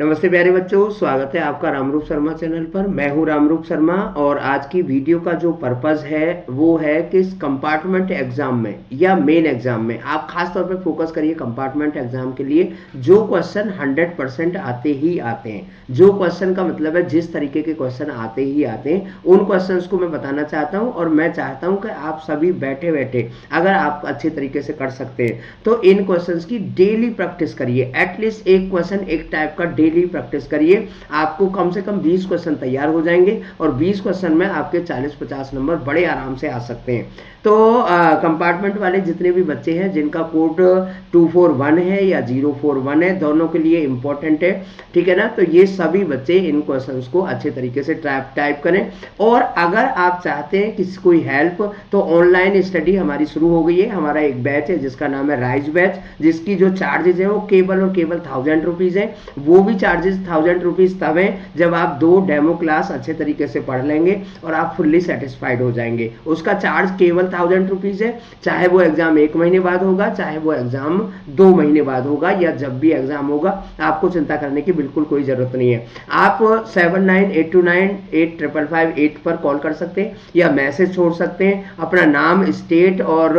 नमस्ते प्यारे बच्चों, स्वागत है आपका रामरूप शर्मा चैनल पर। मैं हूं रामरूप शर्मा और आज की वीडियो का जो पर्पस है वो है कि इस कंपार्टमेंट एग्जाम में या मेन एग्जाम में आप खास तौर पे फोकस करिए कंपार्टमेंट एग्जाम के लिए। जो क्वेश्चन 100% आते ही आते हैं, जो क्वेश्चन का मतलब है जिस तरीके के क्वेश्चन आते ही आते हैं, उन क्वेश्चंस को मैं बताना चाहता हूं। और मैं चाहता हूं कि आप सभी बैठे बैठे अगर आप अच्छे तरीके से कर सकते हैं तो इन क्वेश्चंस की डेली प्रैक्टिस करिए। एटलीस्ट एक क्वेश्चन एक टाइप का डेली प्रैक्टिस करिए। आपको कम से कम 20 क्वेश्चन तैयार हो जाएंगे और 20 क्वेश्चन में आपके 40-50 नंबर बड़े आराम से आ सकते हैं। तो कंपार्टमेंट वाले जितने भी बच्चे हैं जिनका कोड 241 है या 041 है, दोनों के लिए इंपॉर्टेंट है, ठीक है ना। तो ये सभी बच्चे इन क्वेश्चंस को अच्छे तरीके से टाइप करें। और अगर आप चाहते हैं कि कोई हेल्प, तो ऑनलाइन स्टडी हमारी शुरू हो गई है। हमारा एक बैच है जिसका नाम है राइज बैच, जिसकी जो चार्जेस है वो केवल और केवल 1000 रुपीज है। वो भी चार्जेस 1000 रुपीज तब है जब आप 2 डेमो क्लास अच्छे तरीके से पढ़ लेंगे और आप फुल्ली सेटिस्फाइड हो जाएंगे। उसका चार्ज केवल 1000 रुपीज है, चाहे वो एग्जाम 1 महीने बाद होगा, चाहे वो एग्जाम 2 महीने बाद होगा, या जब भी एग्जाम होगा आपको चिंता करने की बिल्कुल कोई जरूरत नहीं है। आप 7982985558 पर कॉल कर सकते हैं या मैसेज छोड़ सकते हैं, अपना नाम, स्टेट और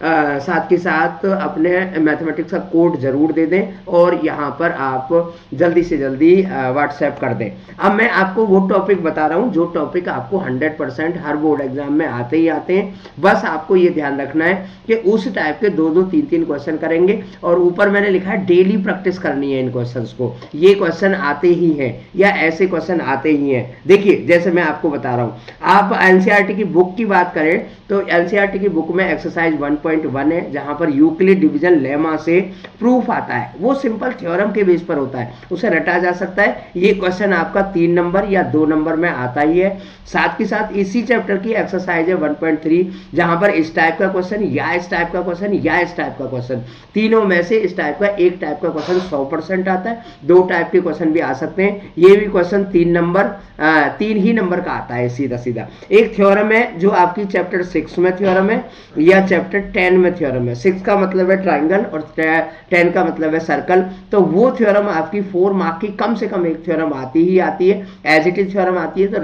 साथ के साथ अपने मैथमेटिक्स का कोड जरूर दे दें और यहाँ पर आप जल्दी से जल्दी व्हाट्सएप कर दें। अब मैं आपको वो टॉपिक बता रहा हूँ जो टॉपिक आपको 100% हर बोर्ड एग्जाम में आते ही आते हैं। बस आपको ये ध्यान रखना है कि उस टाइप के 2-2, 3-3 क्वेश्चन करेंगे और ऊपर मैंने लिखा है डेली प्रैक्टिस करनी है इन क्वेश्चंस को। ये क्वेश्चन आते ही हैं या ऐसे क्वेश्चन आते ही हैं। देखिए जैसे मैं आपको बता रहा हूँ, आप एनसीईआरटी की बुक की बात करें तो एनसीईआरटी की बुक में एक्सरसाइज 1.1 है जहां पर यूक्लिड डिवीजन लेमा से प्रूफ आता है। वो सिंपल थ्योरम के बेस पर होता है, उसे रटा जा सकता है। ये क्वेश्चन आपका 3 नंबर या 2 नंबर में आता ही है। साथ के साथ इसी चैप्टर की एक्सरसाइज है 1.3 जहां पर इस टाइप का क्वेश्चन या इस टाइप का क्वेश्चन या इस टाइप का क्वेश्चन, तीनों में से इस टाइप का एक टाइप का क्वेश्चन 100% आता है। 2 टाइप के क्वेश्चन भी आ सकते हैं। ये भी क्वेश्चन 3 ही नंबर का आता है सीधा सीधा। एक थ्योरम है जो आपकी चैप्टर 6 में थ्योरम है या चैप्टर 10 में थ्योरम है। 6 का मतलब है ट्राइंगल और 10 का मतलब है सर्कल। तो वो थ्योरम आपकी 4 मार्क की कम से कम एक थ्योरम आती ही आती है। एज इट इज थ्योरम आती है तो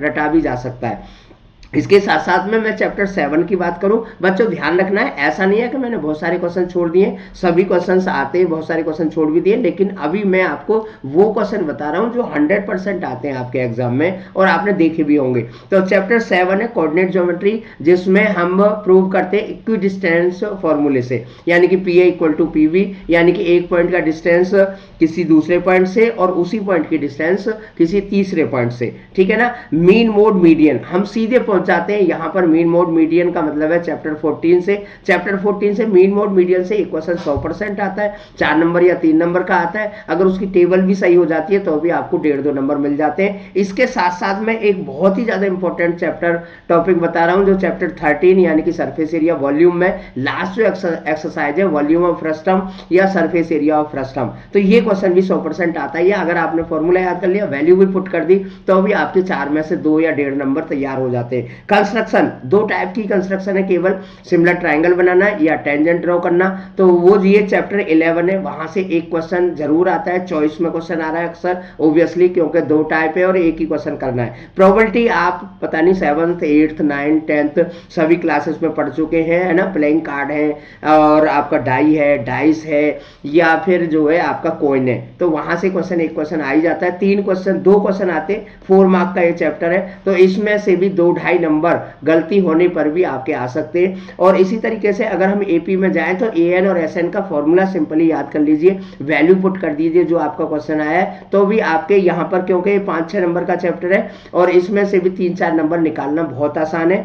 रटा भी जा सकता है। इसके साथ साथ में मैं चैप्टर 7 की बात करूं, बच्चों ध्यान रखना है, ऐसा नहीं है कि मैंने बहुत सारे क्वेश्चन छोड़ दिए। सभी क्वेश्चंस आते हैं, बहुत सारे क्वेश्चन छोड़ भी दिए, लेकिन अभी मैं आपको वो क्वेश्चन बता रहा हूं जो 100% आते हैं आपके एग्जाम में और आपने देखे भी होंगे। तो चैप्टर 7 है कोऑर्डिनेट ज्योमेट्री, जिसमें हम प्रूव करते हैं इक्वी डिस्टेंस फॉर्मूले से, यानी कि P A equal to P V, यानी कि एक पॉइंट का डिस्टेंस किसी दूसरे पॉइंट से और उसी पॉइंट की डिस्टेंस किसी तीसरे पॉइंट से, ठीक है ना। मीन मोड मीडियन हम सीधे जाते हैं यहां पर। मीन मोड मीडियन का मतलब है चैप्टर 14 से। चैप्टर 14 से मीन मोड मीडियन से एक क्वेश्चन 100% आता है, 4 नंबर या 3 नंबर का आता है। अगर उसकी टेबल भी सही हो जाती है तो भी आपको 1.5-2 नंबर मिल जाते हैं। इसके साथ साथ में एक बहुत ही ज्यादा इंपॉर्टेंट चैप्टर टॉपिक बता रहा हूं जो चैप्टर 13 यानी कि सरफेस एरिया वॉल्यूम में लास्ट जो एक्सरसाइज है वॉल्यूम ऑफ फ्रस्टम या सरफेस एरिया ऑफ फ्रस्टम, तो ये क्वेश्चन भी 100% आता है। अगर आपने फॉर्मूला याद कर लिया, वैल्यू भी पुट कर दी, तो भी आपके 4 में से 2 या 1.5 नंबर तैयार हो जाते हैं। कंस्ट्रक्शन 2 टाइप की कंस्ट्रक्शन है, केवल सिमिलर ट्रायंगल बनाना या टेंजेंट ड्रॉ करना। तो वो ये चैप्टर 11 है, वहां से एक क्वेश्चन जरूर आता है। चॉइस में क्वेश्चन आ रहा है अक्सर, ऑब्वियसली, क्योंकि 2 टाइप है और एक ही क्वेश्चन करना है। प्रोबेबिलिटी आप पता नहीं 7th 8th 9th 10th सभी क्लासेस में पढ़ चुके हैं, है ना। प्लेइंग कार्ड है और आपका डाई है, डाइस है, या फिर जो है आपका कॉइन है। तो वहां से एक क्वेश्चन आ ही जाता है। 2 क्वेश्चन आते, 4 मार्क का ये चैप्टर है, तो इसमें से भी 2-2.5 नंबर गलती होने पर भी आपके आ सकते हैं। और इसी तरीके से अगर हम एपी में जाएं तो एएन और एसएन का फॉर्मूला सिंपली याद कर लीजिए, वैल्यू पुट कर दीजिए जो आपका क्वेश्चन आया है, तो भी आपके यहां पर, क्योंकि 5-6 नंबर का चैप्टर है और इसमें से भी 3-4 नंबर निकालना बहुत आसान है।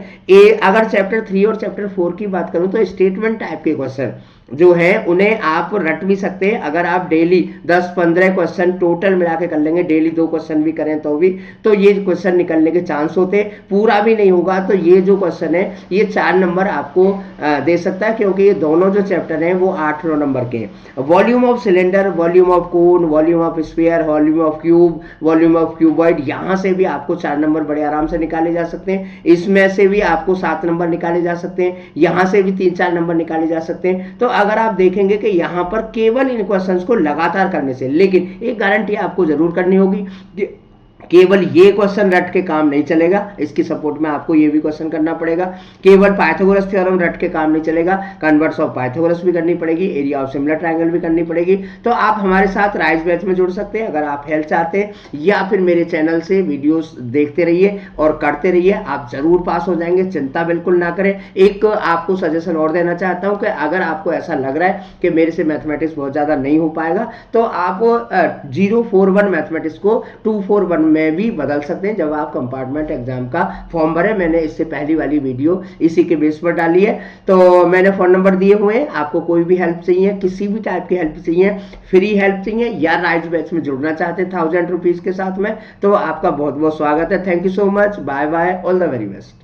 अगर चैप्टर 3 और चैप्टर 4 की बात करूं तो स्टेटमेंट टाइप के क्वेश्चन जो है उन्हें आप रट भी सकते हैं। अगर आप डेली 10-15 क्वेश्चन टोटल मिला के कर लेंगे, डेली 2 क्वेश्चन भी करें तो भी, तो ये क्वेश्चन निकलने के चांस होते। पूरा भी नहीं होगा तो ये जो क्वेश्चन है ये 4 नंबर आपको दे सकता है, क्योंकि ये दोनों जो चैप्टर हैं वो 8 नंबर के हैं। Volume of cylinder, volume of cone, volume of sphere, volume of cube, volume of cuboid, यहां से भी आपको 4 नंबर बड़े आराम से निकाले जा सकते हैं। इसमें से भी आपको 7 नंबर निकाले जा सकते हैं, यहां से भी 3-4 नंबर निकाले जा सकते हैं। तो अगर आप देखेंगे कि यहाँ पर केवल इन क्वेश्चंस को लगातार करने से, लेकिन एक गारंटी आपको जरूर करनी होगी, केवल ये क्वेश्चन रट के काम नहीं चलेगा, इसकी सपोर्ट में आपको ये भी क्वेश्चन करना पड़ेगा। केवल पाइथागोरस थ्योरम रट के काम नहीं चलेगा, कन्वर्स ऑफ पाइथागोरस भी करनी पड़ेगी, एरिया ऑफ सिमिलर ट्रायंगल भी करनी पड़ेगी। तो आप हमारे साथ राइज बैच में जुड़ सकते हैं अगर आप हेल्प चाहते हैं, या फिर मेरे चैनल से वीडियोस देखते रहिए और करते रहिए, आप जरूर पास हो जाएंगे, चिंता बिल्कुल ना करें। एक आपको सजेशन और देना चाहता हूं कि अगर आपको ऐसा लग रहा है कि मेरे से मैथमेटिक्स बहुत ज्यादा नहीं हो पाएगा, तो आप 041 मैथमेटिक्स को 241 में भी बदल सकते हैं जब आप कंपार्टमेंट एग्जाम का फॉर्म भरें। मैंने इससे पहली वाली वीडियो इसी के बेस पर डाली है। तो मैंने फोन नंबर दिए हुए हैं, आपको कोई भी हेल्प चाहिए, किसी भी टाइप की हेल्प चाहिए, फ्री हेल्प चाहिए, या राइज बैच में जुड़ना चाहते हैं 1000 रुपीज के साथ में, तो आपका बहुत बहुत स्वागत है। Thank you so much, bye bye, all the very best.